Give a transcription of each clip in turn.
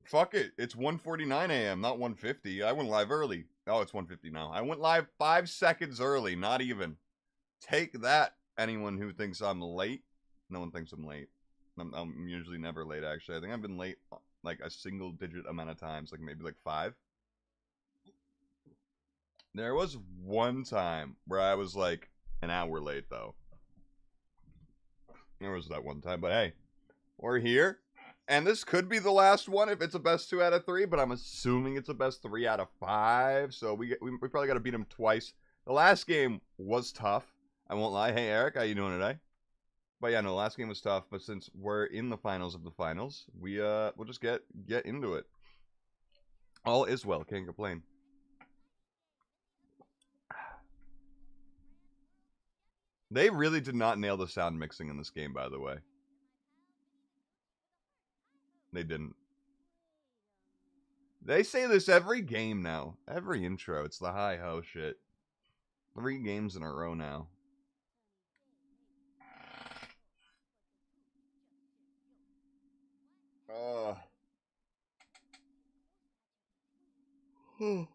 Fuck it. It's 1:49 a.m., not 1:50. I went live early. Oh, it's 1:50 now. I went live 5 seconds early, not even. Take that, anyone who thinks I'm late. No one thinks I'm late. I'm usually never late, actually. I think I've been late like a single digit amount of times, like maybe like 5. There was one time where I was like an hour late, though. There was that one time, but hey, we're here. And this could be the last one if it's a best 2 out of 3, but I'm assuming it's a best 3 out of 5. So we probably got to beat him twice. The last game was tough. I won't lie. Hey, Eric, how you doing today? But yeah, no, the last game was tough. But since we're in the finals of the finals, we'll just get into it. All is well. Can't complain. They really did not nail the sound mixing in this game, by the way. They didn't. They say this every game now. Every intro. It's the hi-ho shit. 3 games in a row now. Hey,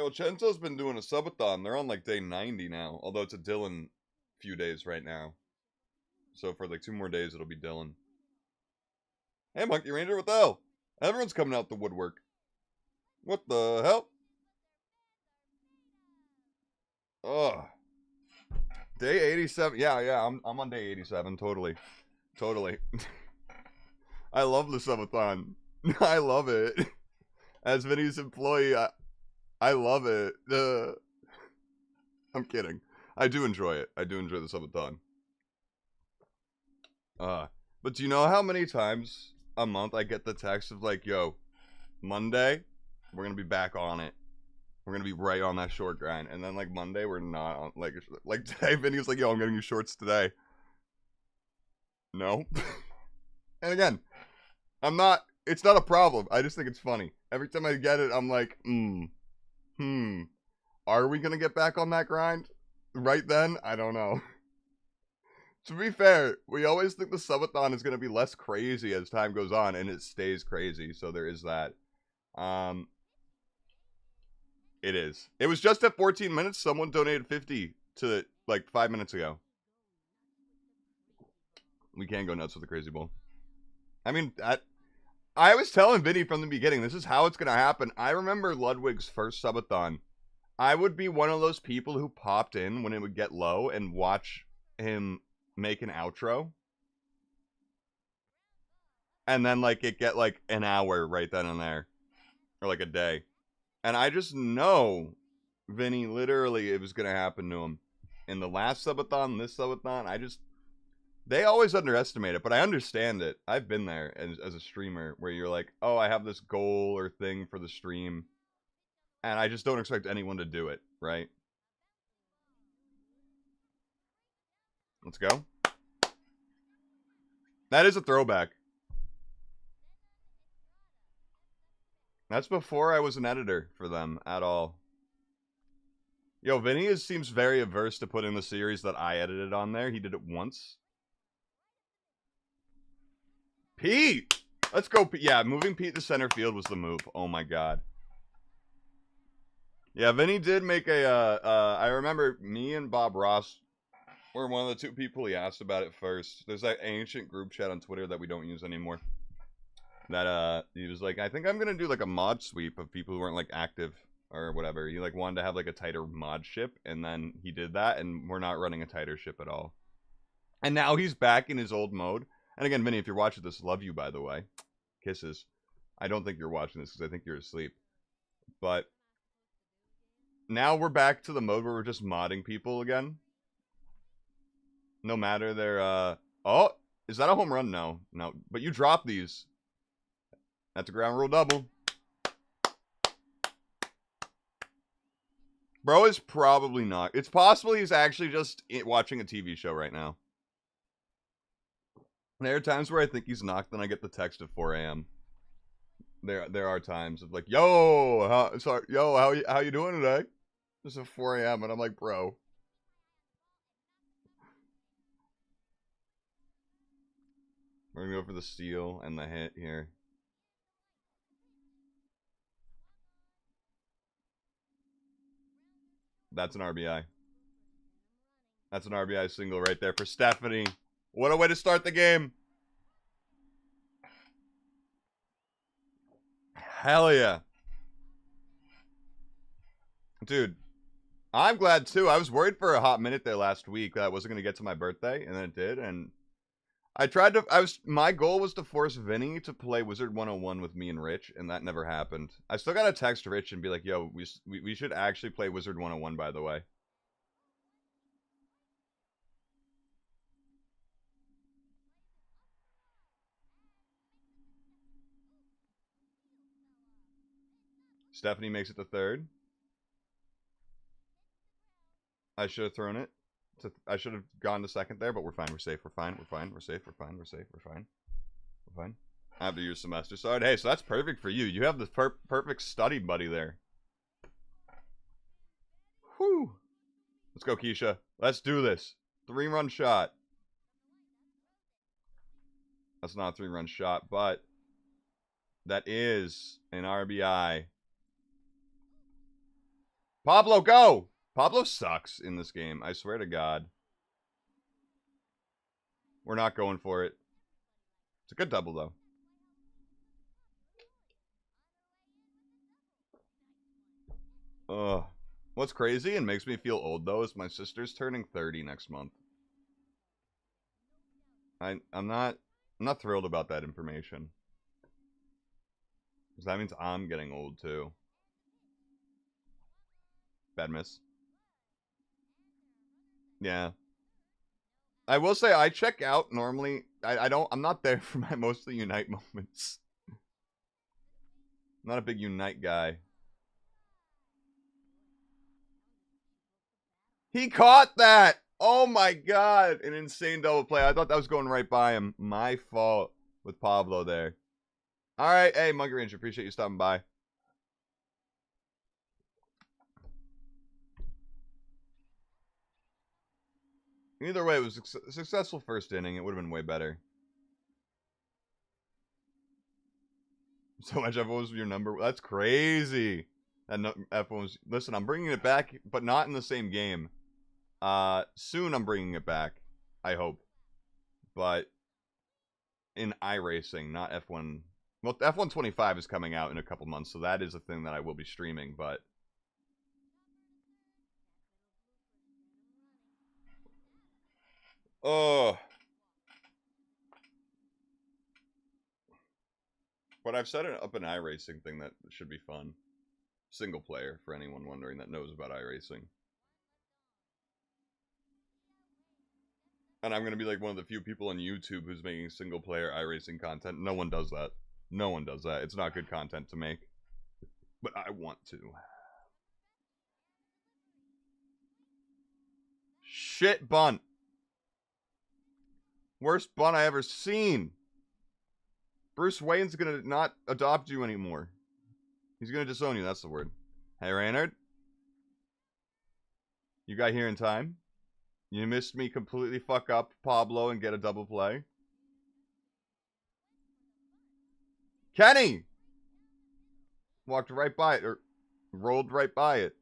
well, Chento's been doing a subathon. They're on like day 90 now. Although it's a Dylan few days right now. So for like 2 more days, it'll be Dylan. Hey, Monkey Ranger, what the hell? Everyone's coming out the woodwork. What the hell? Ugh. Day 87. Yeah, I'm on day 87. Totally. I love the subathon. I love it. As Vinny's employee, I love it. I'm kidding. I do enjoy it. I do enjoy the subathon. But do you know how many times a month I get the text of like, yo, Monday, we're going to be back on it. We're going to be right on that short grind. And then like Monday, we're not on, like today, Vinny was like, yo, I'm getting you shorts today. No. And again, it's not a problem. I just think it's funny. Every time I get it, I'm like, are we going to get back on that grind? Right then? I don't know. To be fair, we always think the subathon is going to be less crazy as time goes on, and it stays crazy, so there is that. It is. It was just at 14 minutes. Someone donated 50 to, like, 5 minutes ago. We can go nuts with the Crazy Bowl. I mean, I was telling Vinny from the beginning, this is how it's going to happen. I remember Ludwig's first subathon. I would be one of those people who popped in when it would get low and watch him make an outro. And then, like, it get, like, an hour right then and there. Or, like, a day. And I just know, Vinny, literally, it was going to happen to him. In the last subathon, this subathon, they always underestimate it, but I understand it. I've been there as a streamer, where you're like, oh, I have this goal or thing for the stream. And I just don't expect anyone to do it, right? Let's go. That is a throwback. That's before I was an editor for them at all. Yo, Vinny seems very averse to putting the series that I edited on there. He did it once. Pete! Let's go, Pete. Yeah, moving Pete to center field was the move. Oh my god. Yeah, Vinny did make I remember me and Bob Ross were one of the 2 people he asked about it first. There's that ancient group chat on Twitter that we don't use anymore. That, he was like, I think I'm gonna do, like, a mod sweep of people who weren't, like, active or whatever. He, like, wanted to have, like, a tighter mod ship, and then he did that, and we're not running a tighter ship at all. And now he's back in his old mode. And again, Vinny, if you're watching this, love you, by the way. Kisses. I don't think you're watching this, because I think you're asleep. But now we're back to the mode where we're just modding people again. No matter their, oh, is that a home run? No. But you drop these. That's a ground rule double. Bro is probably not. It's possible he's actually just watching a TV show right now. There are times where I think he's knocked, and I get the text at 4 a.m. There are times of like, yo, how you doing today? Just at 4 a.m. and I'm like, bro. We're gonna go for the steal and the hit here. That's an RBI. That's an RBI single right there for Stephanie. What a way to start the game. Hell yeah. Dude, I'm glad too. I was worried for a hot minute there last week that I wasn't going to get to my birthday, and then it did, and my goal was to force Vinny to play Wizard 101 with me and Rich, and that never happened. I still got to text Rich and be like, yo, we should actually play Wizard 101, by the way. Stephanie makes it to third. I should have thrown it. I should have gone to second there, but we're fine. We're safe. We're fine. We're fine. We're safe. We're fine. We're safe. We're fine. We're fine. I have to use semester. So, hey, so that's perfect for you. You have the perfect study buddy there. Whew. Let's go, Keisha. Let's do this. 3-run shot. That's not a 3-run shot, but that is an RBI. Pablo, go! Pablo sucks in this game. I swear to God. We're not going for it. It's a good double, though. Ugh. What's crazy and makes me feel old, though, is my sister's turning 30 next month. I'm not thrilled about that information. Because that means I'm getting old, too. Bad miss. Yeah. I will say I check out normally. I'm not there for my mostly Unite moments. I'm not a big Unite guy. He caught that! Oh my God! An insane double play. I thought that was going right by him. My fault with Pablo there. Alright, hey, Monkey Ranger, appreciate you stopping by. Either way, it was a successful first inning. It would have been way better. So much F1 was your number. That's crazy. That F1 was... Listen, I'm bringing it back, but not in the same game. Soon I'm bringing it back. I hope. But in iRacing, not F1. Well, F1 25 is coming out in a couple months, so that is a thing that I will be streaming, but... Oh. But I've set up an iRacing thing that should be fun. Single player, for anyone wondering that knows about iRacing. And I'm going to be like one of the few people on YouTube who's making single player iRacing content. No one does that. No one does that. It's not good content to make. But I want to. Shit bunt. Worst bunt I ever seen. Bruce Wayne's going to not adopt you anymore. He's going to disown you. That's the word. Hey, Raynard. You got here in time. You missed me completely fuck up Pablo and get a double play. Kenny! Walked right by it, or rolled right by it.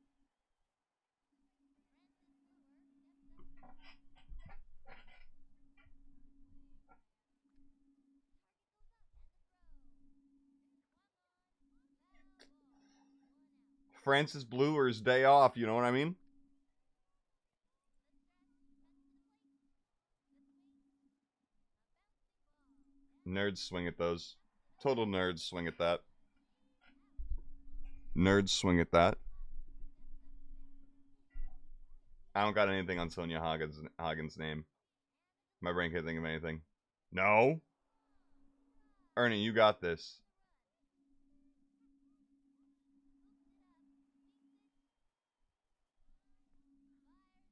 Francis Blue or his day off, you know what I mean? Nerds swing at those. Total nerds swing at that. Nerds swing at that. I don't got anything on Sonia Hagen's name. My brain can't think of anything. No. Ernie, you got this.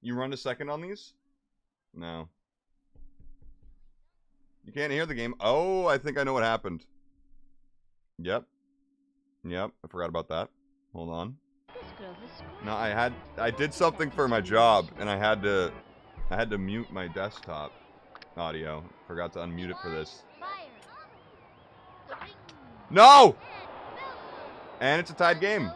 You run to second on these? No. You can't hear the game. Oh, I think I know what happened. Yep. Yep, I forgot about that. Hold on. No, I did something for my job, and I had to mute my desktop. audio. Forgot to unmute it for this. Fires. No! And it's a tied game. Better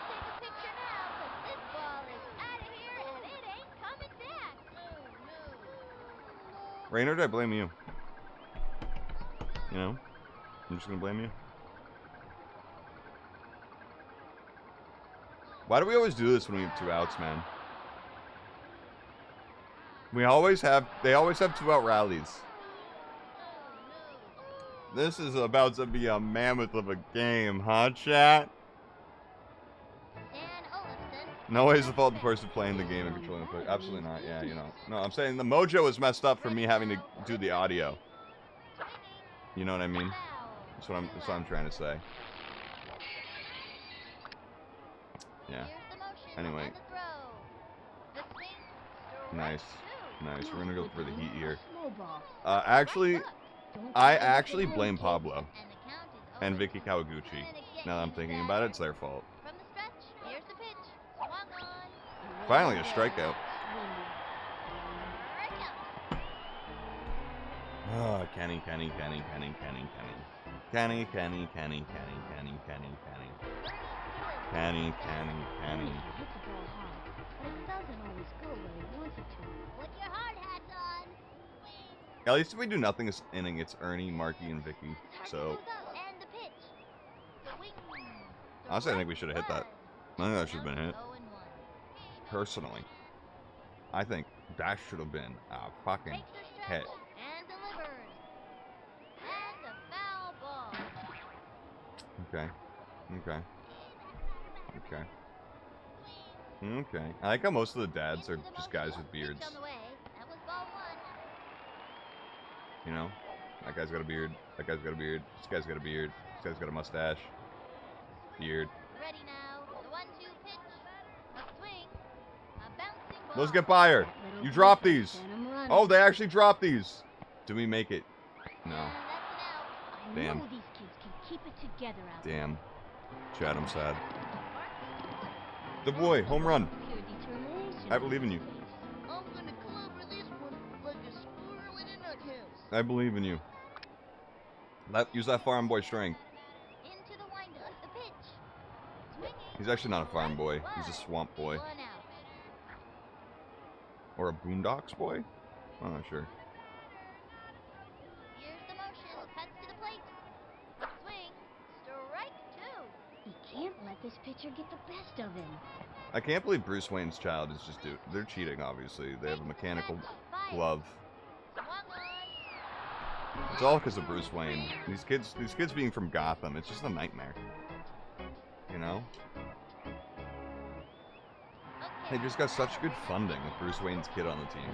take a picture now, 'cause this ball is out of here and it ain't coming back. Oh, no. Raynard, I blame you. You know? I'm just gonna blame you. Why do we always do this when we have 2 outs, man? They always have 2 out rallies. This is about to be a mammoth of a game, huh, chat? No way is the fault of the person playing the game and controlling the player. Absolutely not. Yeah, you know. No, I'm saying the mojo is messed up for me having to do the audio. You know what I mean? That's what I'm trying to say. Yeah. Anyway. Nice. Nice. We're gonna go for the heat here. Actually, I actually blame Pablo and Vicky Kawaguchi. Now that I'm thinking about it, it's their fault. Finally, a strikeout. Oh, Kenny. Kenny. At least if we do nothing this inning, it's Ernie, Marky, and Vicky. So, honestly, I think we should have hit that. I think that should have been hit. Personally, I think that should have been a fucking hit. Okay. I like how most of the dads are just guys with beards. You know? That guy's got a beard. That guy's got a beard. This guy's got a beard. This guy's got a mustache. Beard. Those get by her. You drop these. Oh, they actually dropped these. Do we make it? No. Damn. Damn. Chad, I'm sad. The boy, home run. I believe in you. I believe in you. Use that farm boy strength. He's actually not a farm boy. He's a swamp boy. Or a boondocks boy? I'm not sure. Can't let this pitcher get the best of him. I can't believe Bruce Wayne's child is just they're cheating, obviously. They have a mechanical glove. It's all because of Bruce Wayne. These kids being from Gotham, it's just a nightmare. You know? They just got such good funding with Bruce Wayne's kid on the team.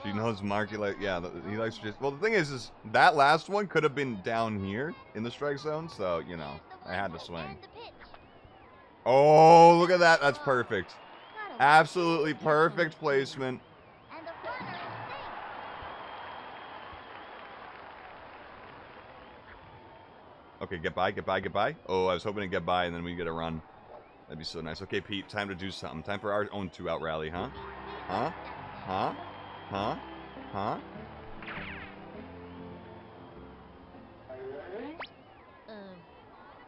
She knows Marky like, yeah, he likes to just, well, the thing is that last one could have been down here in the strike zone, so, you know, I had to swing. Oh, look at that. That's perfect. Absolutely perfect placement. Okay, get by. Oh, I was hoping to get by and then we get a run. That'd be so nice. Okay, Pete, time to do something. Time for our own 2-out rally, huh? Huh? Huh? Huh? Huh?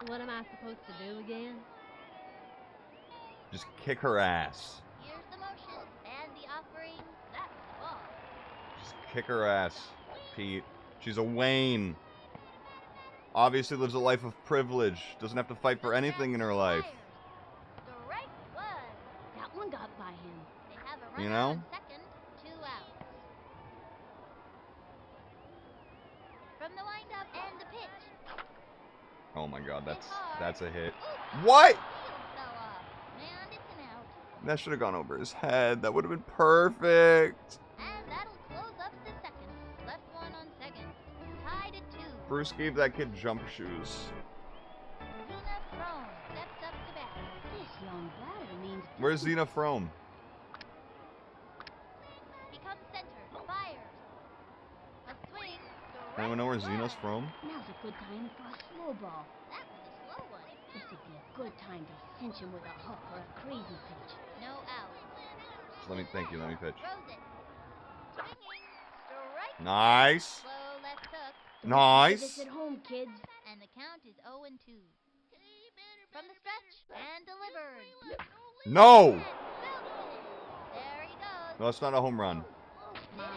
What am I supposed to do again? Just kick her ass. Here's the motion and the offering. That's the ball. Just kick her ass, Pete. She's a Wayne. Obviously lives a life of privilege. Doesn't have to fight for anything in her life. That one got by him. They have a run you know? on second, 2 outs. From the windup and the pitch. Oh my god, that's a hit. What? That should have gone over his head. That would have been perfect. And that'll close up the second. Left one on second. Tied at 2. Bruce gave that kid jump shoes. Zena Frome steps up to bat. This young batter means. Where's Zena Frome? Becomes center. Fires. Anyone know where Xenos from? Now's a good time for a slow ball. That was a slow one. This would be a good time to cinch him with a hook or a crazy pitch. No out. Thank you, let me pitch. Throws it. Swinging. Strike. Nice. Slow left hook. Don't Nice. try this at home, kids. And the count is 0-2. From the stretch. And delivered. No! And belted. There he goes. No, that's not a home run. Gets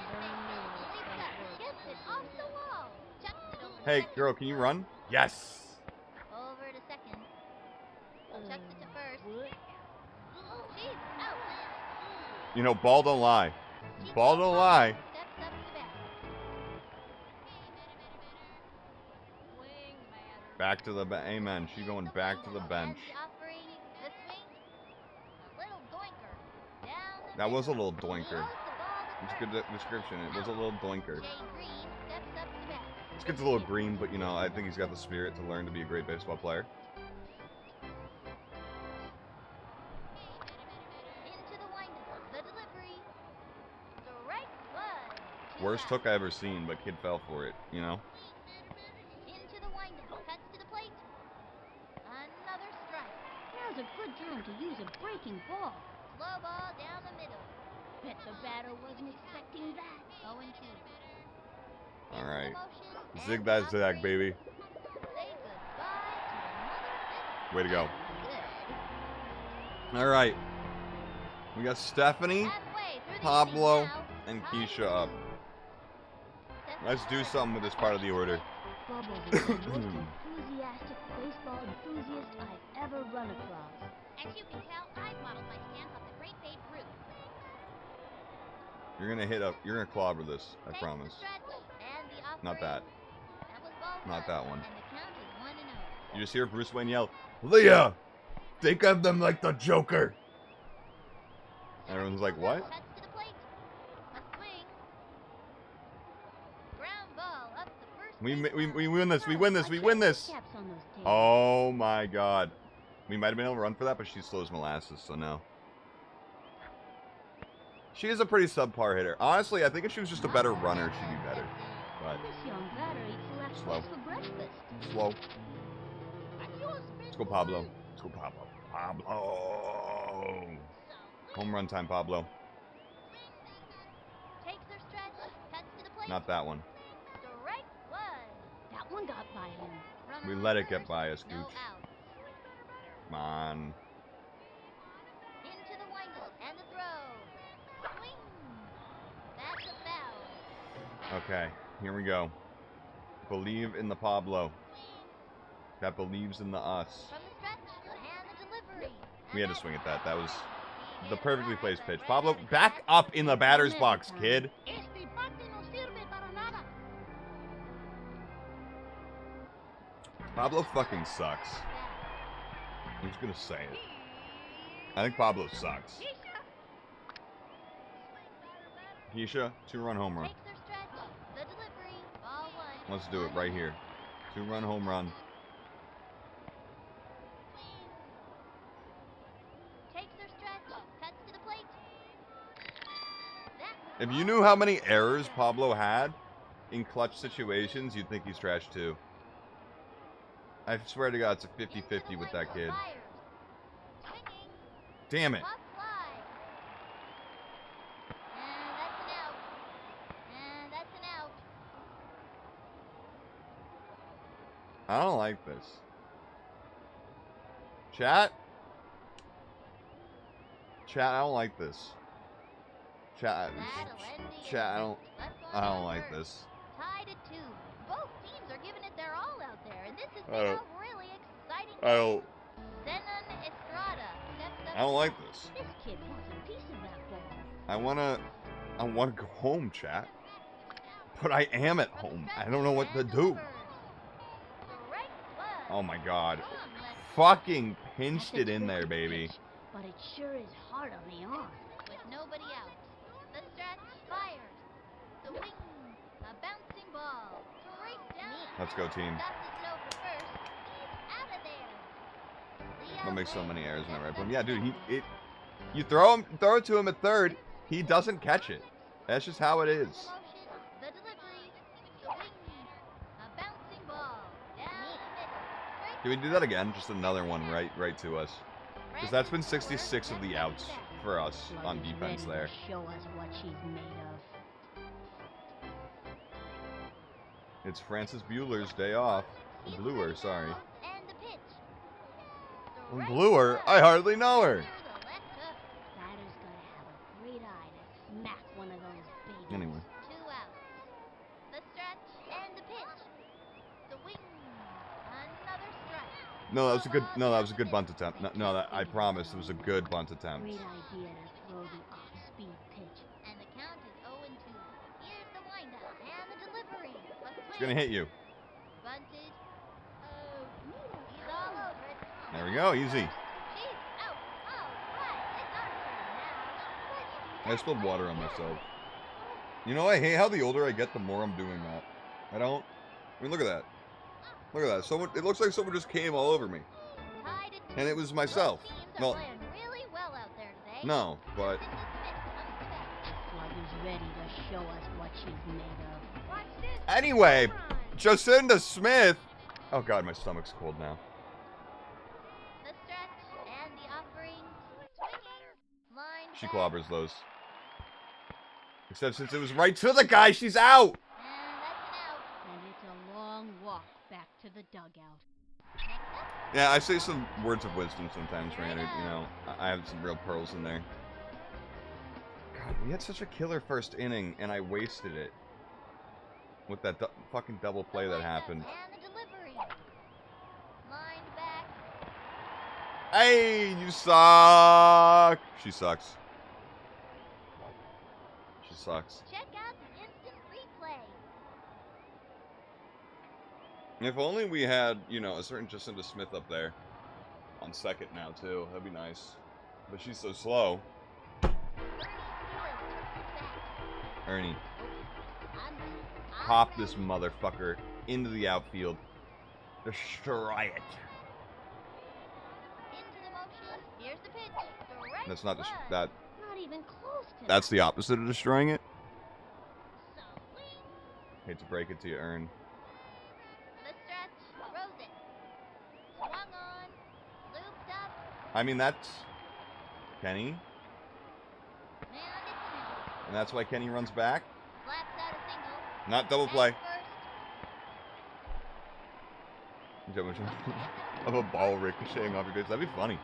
it off the wall. Chucks it over to Hey, second. girl, can you run? Yes. Over to second. Chucks it to first. She's out. You know, ball don't lie. Ball don't lie. Steps up to bat. Back to the bench. Amen. She's going back to the bench. And the offering, the swing. A little doinker. Down the That was a middle. little doinker. Throws the ball to It's a first. good description. It was a little doinker. Jay Green steps up to bat. This kid's a little green, but you know, I think he's got the spirit to learn to be a great baseball player. Into the windup. The delivery. Strike one. Two Worst out. hook I ever seen, but kid fell for it, you know? Into the windup. Cuts to the plate. Another strike. Now's a good time to use a breaking ball. Slow ball down the middle. Bet the batter wasn't expecting that. 0-2. Alright. Motion Zig and that zag, offering. baby. Say goodbye to another Way to go. good. Alright. We got Stephanie Halfway through the Pablo, inning now. and Tied Keisha at up. 2. Let's do something with this part of the order. Bubbles is the most enthusiastic baseball enthusiast I've ever run across. As you can tell, I've modeled my stance off the great Babe Ruth. You're gonna clobber this, I Takes promise. the stretch and the Not that. offering. That was ball Not one, that one. And the count is 1-0. You just hear Bruce Wayne yell, Leah! Think of them like the Joker! Everyone's like, what? Cuts to the plate. A swing. Ground ball up the first We baseline. win this, we win this, we win this! Caps on those tails. Oh my god. We might have been able to run for that, but she's slow as molasses, so no. She is a pretty subpar hitter. Honestly, I think if she was just a better runner, she'd be better. But This young batter eats left Slow. for breakfast. slow. Let's go, Pablo. Let's go, Pablo. Pablo! Home run time, Pablo. Takes her stretch. Cuts to the plate. Not that one. Strike one. That one got by him. Runner We on let it get first, by us, no Gooch. out. Come on. Into the windup and the throw. Swing. That's a foul. Okay, here we go. Believe in the Pablo. That believes in the us. From the stretch and the delivery. We had to swing at that. That was He the hit perfectly hard, placed but pitch. right Pablo, out of back gas. up in the batter's box, kid. Pablo fucking sucks. I'm just gonna say it. I think Pablo sucks. Keisha, 2-run home run. Takes her stretch. The delivery. Ball one. Let's do it right here. 2-run home run. Takes her stretch. Cuts to the plate. That If you knew how many errors Pablo had in clutch situations, you'd think he's trash too. I swear to God, it's a 50-50 with that kid. Damn it. Pop fly. And that's an out. And that's an out. I don't like this. Chat? Chat, I don't like this. Chat, That'll end the chat, I inning. don't, Left one I don't down like first. this. Tied at 2. Both teams are giving it their all out there, and this has I been a don't- really exciting I game. don't, Zenon Estrada steps up. I don't like this. This kid wants a piece of that ball. I wanna go home, chat. But I am at From the home. stretch I don't know what to and do. delivers. Strike one. Oh my god. Long left Fucking pinched That's it a in there, tricky baby. pitch, but it sure is hard on the arm. with nobody out. The stretch fires. The wing. A bouncing ball. Straight down. Let's go, team. Stops it low for first. He's out of there. Don't make so many errors in that right play. Yeah, dude, you throw it to him at third, he doesn't catch it. That's just how it is. The delivery. The wing. Can we do that again? Just another one right to us. Because that's been 66 of the outs for us on Slugger's defense ready there. to show us what she's made of. It's Francis Bueller's day off. Bluer, sorry. And the pitch. Bluer? I hardly know her. Batter's gotta have a great eye to smack one of those babies. Anyway. 2 outs. The stretch and the pitch. Swing. Another strike. No, that was a good bunt attempt. I promise it was a good bunt attempt. Great idea to throw the off-speed pitch. And the count is 0-2. Here's the windup and the delivery. It's gonna hit you. Bunted. Oh, he's all over it. There we go, easy. She's out. All right, it's our turn now. I spilled water on myself. You know, I hate how the older I get, the more I'm doing that. I don't. I mean, look at that. Look at that. Someone. It looks like someone just came all over me, Tied at 2. and it was myself. Both teams are Well, playing really well out there today. no, but Cindy Smith comes to bat. Slugger's ready to show us what she's made of. Watch this. anyway, Home run. Jacinda Smith. Oh God, my stomach's cold now. The stretch and the offering. Swinging. Line She back, clobbers those. Except since it was right to the guy, she's out. and that's an out. And it's a long walk back to the dugout. Next up, Yeah, I say some words of wisdom sometimes, Randall. You know, I have some real pearls in there. God, we had such a killer first inning, and I wasted it with that fucking double play that happened. and the delivery. Line back. Hey, you suck. She sucks. She sucks. Check out the instant replay. If only we had, you know, a certain Jacinda Smith up there on second now too. That'd be nice. But she's so slow. Ernie, pop this motherfucker into the outfield. Destroy it. Into the motion. Here's the pitch. Strike That's not one. that. Not even close to That's the opposite of destroying it. Swing. Hate to break it to you, Ern. The stretch. Throws it. Swung on. Looped up. I mean, that's Kenny, And it's an out. and that's why Kenny runs back. Slaps out a single. Not double play. At Of a ball ricocheting off your face. That'd be funny.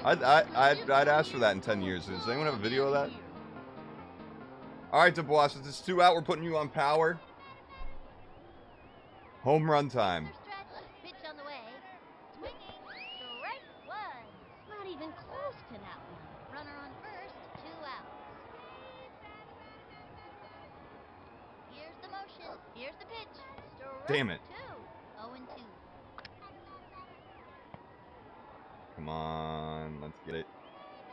I'd ask for that in 10 years. Does anyone have a video of that? Alright, DeBois, since it's 2 out, we're putting you on power. Home run time. First stretch. Pitch on the way. Swinging. Strike one. Not even close to that one. Runner on first. 2 outs. Here's the motion. Here's the pitch. Strike Damn it. 2. 0-2. Come on, let's get it.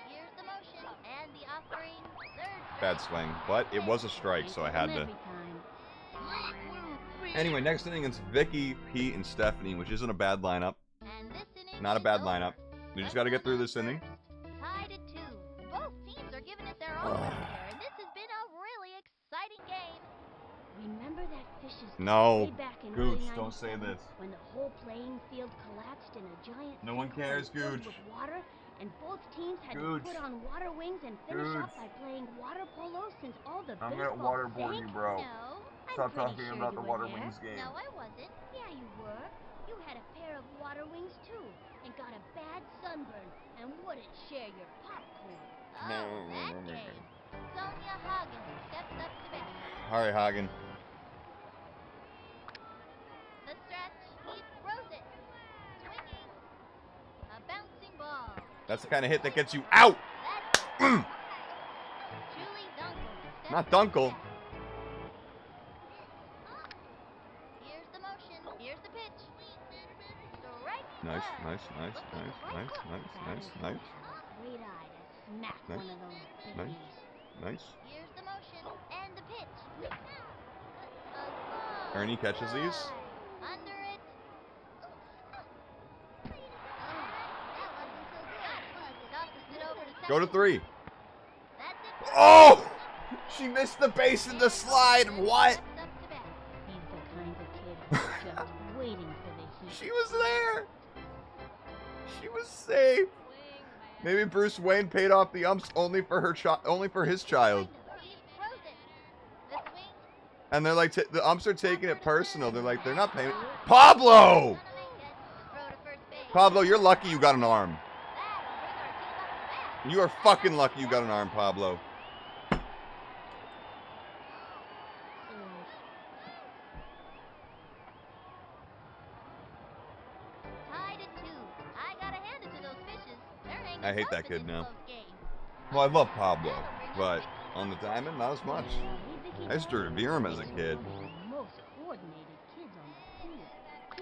Here's the motion and the offering. Third Bad strike. swing, but it was a strike, so I had to. Every time. Anyway, next inning it's Vicky, Pete, and Stephanie, which isn't a bad lineup. And this inning Not a is bad over. lineup. We just got to get through this inning. Tied at 2. Both teams are giving it their all out there, and this has been a really exciting game. Remember that fish's No. way back in Gooch, early don't say 97 this. when the whole playing field collapsed in a giant No one sinkhole cares, filled Gooch. with water, and both teams had Gooch. to put on water wings and finish Gooch. off by playing water polo since all the I'm gonna baseball waterboard you, sank? bro. No, Stop pretty talking sure about you the were Water there. Wings game. no, I wasn't. Yeah, you were. You had a pair of water wings too, and got a bad sunburn, and wouldn't share your popcorn. Oh, that game. Sonia Hagen steps up to bat. Alright, Hagen. The stretch. He throws it. Swinging. A bouncing ball. That's the kind of hit that gets you out. That's Julie Dunkel. steps Not up to Dunkel. bat. Here's the motion. Here's the pitch. Strike Nice, one. nice, nice, nice, nice, nice, nice, nice, Great eye to smack Nice. one of those Nice. babies. nice. Here's the motion and the pitch. A long Ernie catches these. fly. Under it. Oh, that wasn't so good. Tosses it over to Go to second. 3. That's it. Oh! She missed the base in the slide. What? Steps up to bat. He's the kind of kid who's just waiting for the heat. She was there. She was safe. Swing, man. Maybe Bruce Wayne paid off the umps only for his child. He's frozen. The swing. And they're like, the umps are taking it personal. They're like, they're not paying. Pablo! Gonna make it. Throw to first base. Pablo, you're lucky you got an arm. That'll bring our team up back. You are fucking lucky you got an arm, Pablo. Tied at 2. I gotta hand it to those fishes. They're hanging I hate tough that in kid this now. close game. Well, I love Pablo, but on the diamond, not as much. I used to revere him as a kid. Most coordinated kids on the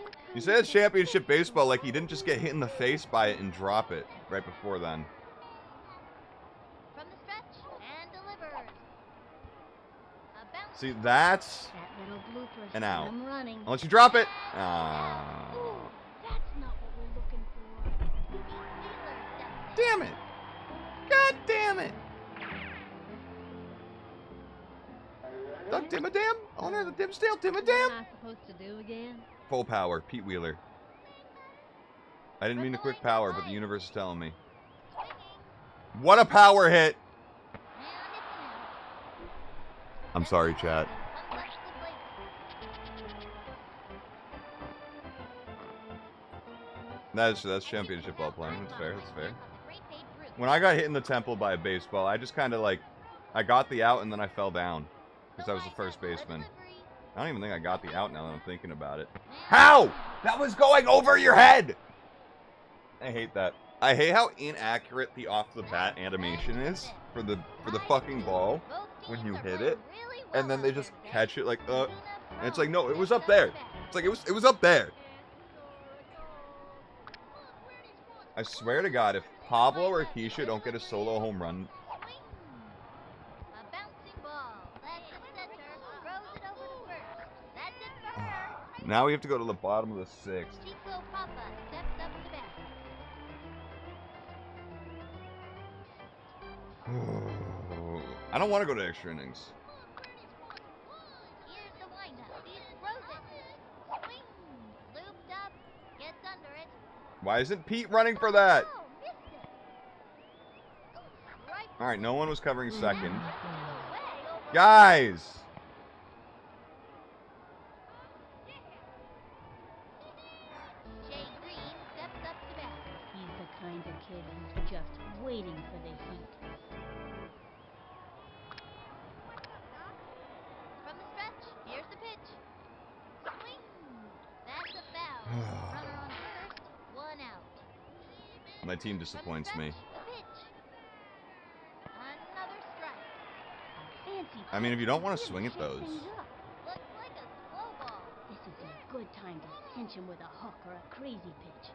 field. You said it's championship baseball like he didn't just get hit in the face by it and drop it right before then. From the stretch and delivers. A bounce. See, that's That little blooper. an out. I'm running. Unless you drop it. Ooh, Ah. that's not what we're looking for. Wheeler steps in. Damn it. God damn it. Duck Dimmadam? Owner of the Dimsdale What Dimmadam? am I supposed to do again? Full power. Pete Wheeler. I didn't mean to quick power, but the universe is telling me. Swinging. What a power hit. And it's an out. I'm sorry, chat. Comes up to the plate. That's championship ball playing. That's fair. That's fair. On the Great Babe Ruth. When I got hit in the temple by a baseball, I just kind of like, I got the out and then I fell down because I was the first baseman. I don't even think I got the out now that I'm thinking about it. How? That was going over your head! I hate that. I hate how inaccurate the off the bat animation is for the fucking ball when you hit it, and then they just catch it like and it's like, no, it was up there. It's like it was up there. I swear to God, if Pablo or Keisha don't get a solo home run, A bouncing ball. Left to center. Throws it over to first. That's it for her. now we have to go to the bottom of the sixth. Chico Papa steps up to bat. I don't want to go to extra innings. Here's the windup. He throws it. Swing. Looped up. Gets under it. Why isn't Pete running for that? Oh, missed it. Right All right, no one was covering second. way over. Guys! Jay Green steps up to bat. He's the kind of kid who's just waiting for the heat. From the stretch, here's the pitch. Swing. That's a foul. Runner on first, one out. My team From the disappoints stretch, me. the pitch. Another strike. Fancy. I mean, if you don't want to pitch swing at shake those. things up. Looks like a slow ball. This is a good time to cinch him with a hook or a crazy pitch.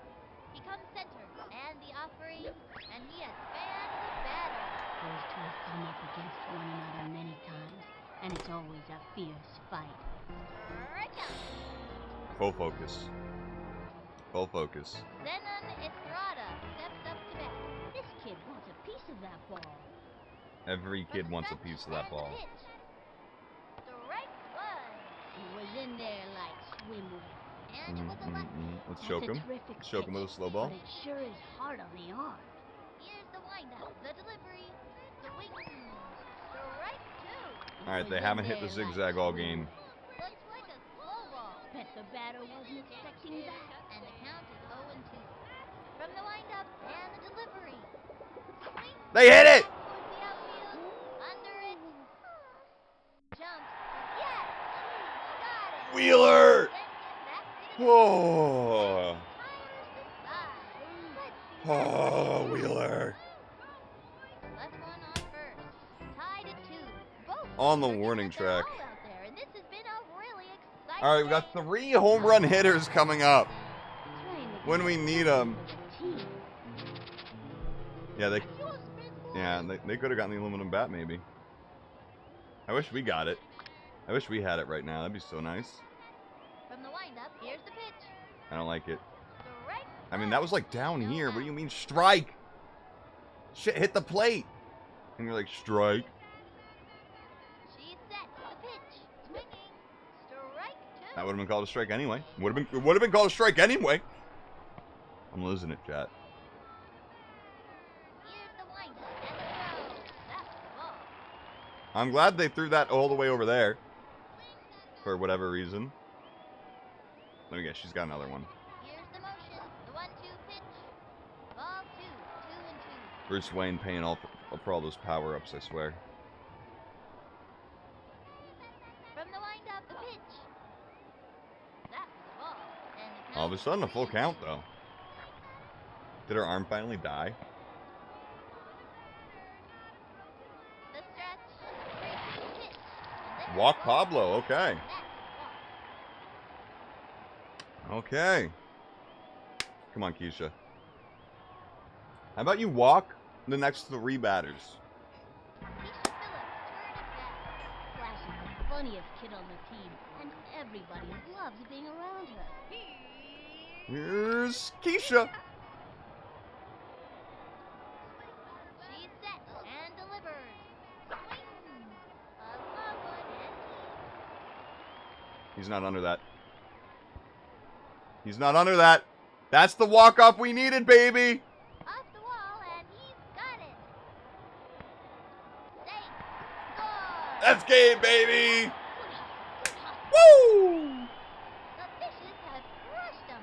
He comes center, and the offering, and he has fanned the batter. Those two have come up against one another many times, and it's always a fierce fight. Strike out. Full focus. Full focus. Zenon Estrada steps up to bat. This kid wants a piece of that ball. Every From kid the wants a stretch, piece of that and the ball. pitch. Strike one. He was in there like swimwear. And it was a lefty. Let's That's choke a him. terrific Let's choke him with a pitch, slow ball. But it sure is hard on the arm. Here's the windup, the delivery, swing, strike two. He All right, was they in haven't hit the there like zigzag all game. swimwear. Looks like a slow ball. Bet the batter wasn't expecting that. And the count is 0-2. From the windup and the delivery. Swing They hit it! towards the outfield. Under it. Jumps. Yes! Got it! Wheeler! Sends him back to the Oh, tires the side. Let's see oh, Wheeler. Left one on first. Tied at 2. Both On the are giving warning it their track. all out there, and this has been a really exciting All right, we got game. 3 home run hitters coming up Trying to when get we the need ball them. for the team. Yeah, they could have gotten the aluminum bat maybe. I wish we got it. I wish we had it right now. That'd be so nice. From the windup, here's the pitch. I don't like it. Strike I mean, that was like down here. What do you mean strike? Shit, hit the plate. And you're like, strike. She's set. The pitch. Swinging. Strike two. That would have been called a strike anyway. It would have been called a strike anyway. I'm losing it, chat. I'm glad they threw that all the way over there. For whatever reason. Let me guess, she's got another one. Here's the motion. The 1-2 pitch. Ball 2, 2 and 2. Bruce Wayne paying all for all those power-ups, I swear. From the windup, the pitch. That was a ball. And it's All of a sudden, a full count, though. Did her arm finally die? the stretch. Breaking pitch. And then Walk ball. Pablo, okay. That's a walk. Okay. Come on, Keisha. How about you walk the next 3 batters? Keisha Phillips, turn at bat. Flash is the funniest kid on the team, and everybody loves being around her. Here's Keisha. She's set and delivers. Swing. A long one and He's not under that. He's not under that. That's the walk-off we needed, baby. off the wall, and he's got it. Safe. Score. That's game, baby. Good hustle. Woo! The Fishes have crushed them.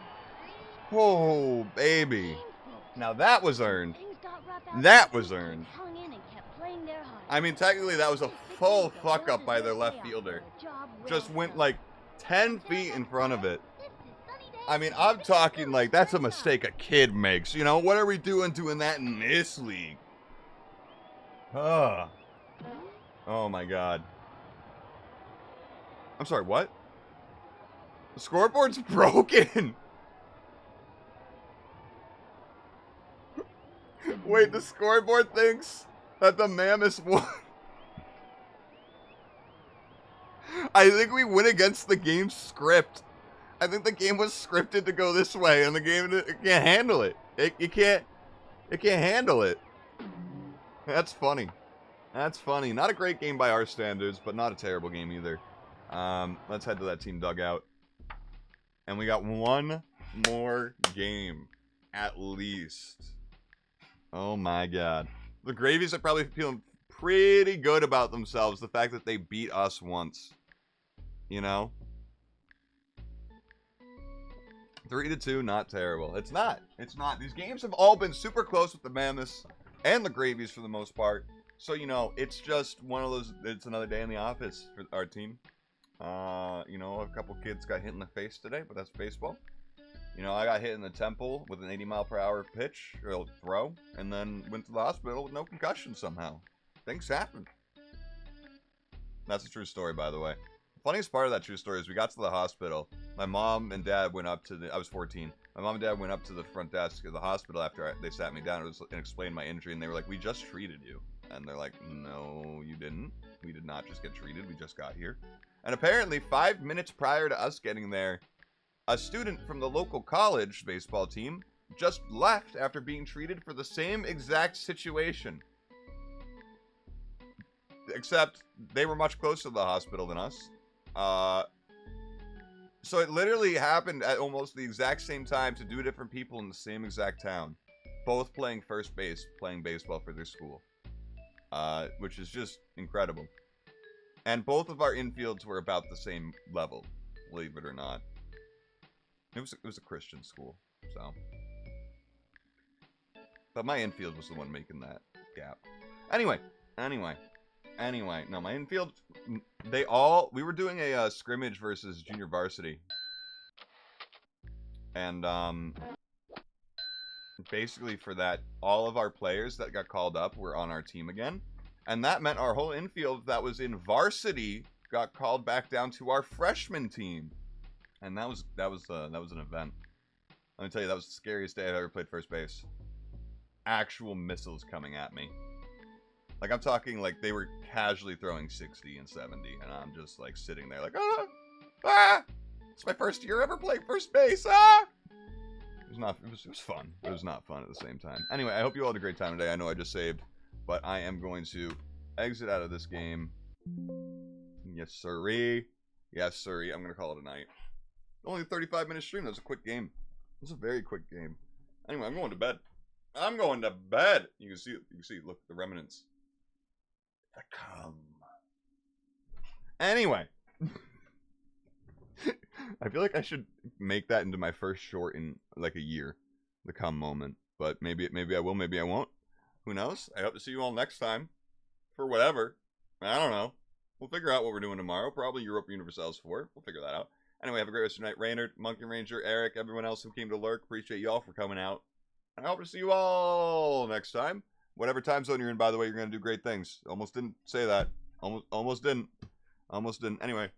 3 Oh, baby. Team folks. Now that was earned. Things got rough out That there. was earned. Hung in and kept playing their hardest. I mean, technically, that was a They full deserved fuck-up by their their left payout fielder. for a job well Just went done. like 10 feet in front of it. This is Sunny Day. I mean, I'm talking like that's a mistake a kid makes. You know, what are we doing that in this league? Oh my god. I'm sorry, what? The scoreboard's broken. Wait, the scoreboard thinks that the Mammoth won. I think we went against the game's script. I think the game was scripted to go this way, and the game it can't handle it. It can't handle it. That's funny. That's funny. Not a great game by our standards, but not a terrible game either. Let's head to that team dugout. And we got one more game, at least. Oh my god. The Gravies are probably feeling pretty good about themselves. The fact that they beat us once. You know? 3-2, not terrible. It's not. It's not. These games have all been super close with the Mammoths and the Gravies for the most part. So, you know, it's just one of those, it's another day in the office for our team. You know, a couple kids got hit in the face today, but that's baseball. You know, I got hit in the temple with an 80-mile-per-hour pitch, or throw, and then went to the hospital with no concussion somehow. Things happen. That's a true story, by the way. The funniest part of that true story is we got to the hospital. My mom and dad went up to the, I was 14. My mom and dad went up to the front desk of the hospital after they sat me down and explained my injury, and they were like, we just treated you. And they're like, no, you didn't. We did not just get treated. We just got here. And apparently, 5 minutes prior to us getting there, a student from the local college baseball team just left after being treated for the same exact situation. Except they were much closer to the hospital than us. So it literally happened at almost the exact same time to 2 different people in the same exact town. Both playing first base, playing baseball for their school. Which is just incredible. And both of our infields were about the same level, believe it or not. It was a Christian school, so. But my infield was the one making that gap. Anyway. No, my infield, we were doing a scrimmage versus junior varsity. And, basically for that, all of our players that got called up were on our team again. And that meant our whole infield that was in varsity got called back down to our freshman team. And that was an event. Let me tell you, that was the scariest day I've ever played first base. Actual missiles coming at me. Like, I'm talking like they were casually throwing 60 and 70, and I'm just like sitting there like, it's my first year ever playing first base, It was fun. It was not fun at the same time. Anyway, I hope you all had a great time today. I know I just saved, but I am going to exit out of this game. Yes, sirree. Yes, sirree. I'm going to call it a night. Only a 35-minute stream. That was a quick game. It was a very quick game. Anyway, I'm going to bed. I'm going to bed. You can see, look, the remnants. The come. Anyway. I feel like I should make that into my first short in like a year. The calm moment. But maybe I will, maybe I won't. Who knows? I hope to see you all next time. For whatever. I don't know. We'll figure out what we're doing tomorrow. Probably Europa Universalis 4. We'll figure that out. Anyway, have a great rest of your night. Raynard, Monkey Ranger, Eric, everyone else who came to lurk. Appreciate y'all for coming out. And I hope to see you all next time. Whatever time zone you're in, by the way, you're going to do great things. Almost didn't say that. Almost didn't. Almost didn't. Anyway,